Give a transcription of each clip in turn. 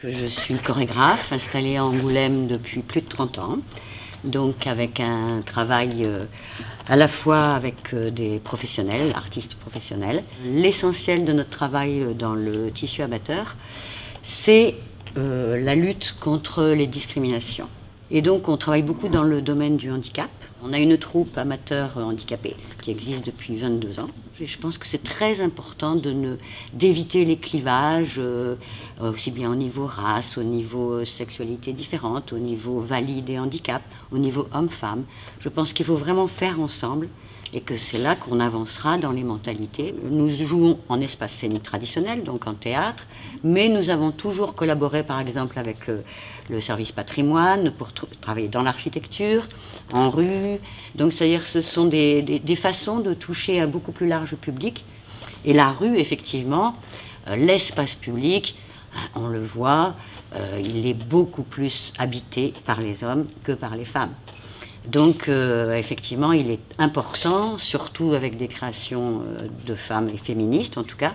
Que je suis chorégraphe installée à Angoulême depuis plus de 30 ans, donc avec un travail à la fois avec des professionnels, artistes professionnels. L'essentiel de notre travail dans le tissu amateur, c'est la lutte contre les discriminations. Et donc on travaille beaucoup dans le domaine du handicap. On a une troupe amateur handicapée qui existe depuis 22 ans. Et je pense que c'est très important d'éviter les clivages, aussi bien au niveau race, au niveau sexualité différente, au niveau valide et handicap, au niveau homme-femme. Je pense qu'il faut vraiment faire ensemble et que c'est là qu'on avancera dans les mentalités. Nous jouons en espace scénique traditionnel, donc en théâtre, mais nous avons toujours collaboré par exemple avec le service patrimoine pour travailler dans l'architecture, en rue. Donc c'est-à-dire que ce sont des façons de toucher un beaucoup plus large public. Et la rue, effectivement, l'espace public, on le voit, il est beaucoup plus habité par les hommes que par les femmes. Donc, effectivement, il est important, surtout avec des créations de femmes et féministes, en tout cas,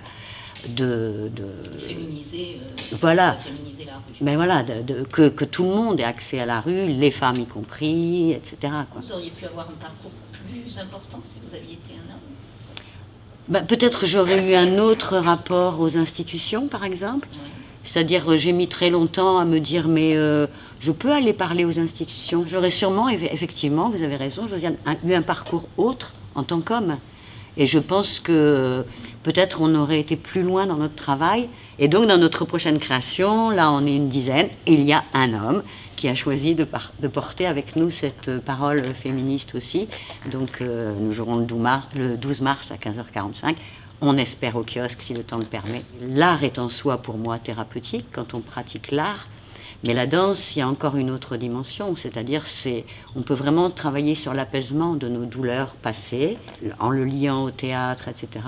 de féminiser, voilà. Féminiser la rue. Mais voilà, que tout le monde ait accès à la rue, les femmes y compris, etc. quoi. Vous auriez pu avoir un parcours plus important si vous aviez été un homme? Ben, peut-être j'aurais eu un autre rapport aux institutions, par exemple. Ouais. C'est-à-dire, j'ai mis très longtemps à me dire, mais je peux aller parler aux institutions. J'aurais sûrement, effectivement, vous avez raison, Josiane, eu un parcours autre en tant qu'homme. Et je pense que peut-être on aurait été plus loin dans notre travail. Et donc, dans notre prochaine création, là, on est une dizaine, et il y a un homme qui a choisi de porter avec nous cette parole féministe aussi. Donc, nous jouerons le 12 mars à 15h45. On espère au kiosque si le temps le permet. L'art est en soi pour moi thérapeutique quand on pratique l'art, mais la danse, il y a encore une autre dimension, c'est-à-dire on peut vraiment travailler sur l'apaisement de nos douleurs passées, en le liant au théâtre, etc.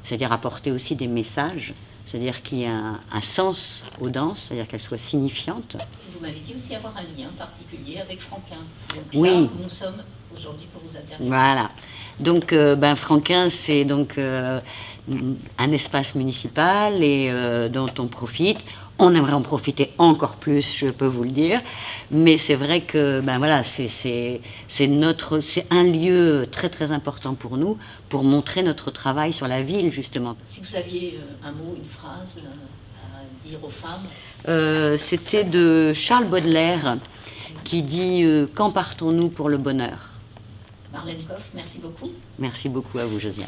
C'est-à-dire apporter aussi des messages, c'est-à-dire qu'il y a un sens aux danses, c'est-à-dire qu'elles soient signifiantes. Vous m'avez dit aussi avoir un lien particulier avec Franquin. Donc oui. Là, nous sommes aujourd'hui pour vous interviewer. Voilà. Donc, Franquin, c'est donc un espace municipal et dont on profite. On aimerait en profiter encore plus, je peux vous le dire. Mais c'est vrai que voilà, c'est un lieu très très important pour nous, pour montrer notre travail sur la ville, justement. Si vous aviez un mot, une phrase à dire aux femmes? C'était de Charles Baudelaire qui dit « Quand partons-nous pour le bonheur ?» Marlène Koff, merci beaucoup. Merci beaucoup à vous, Josiane.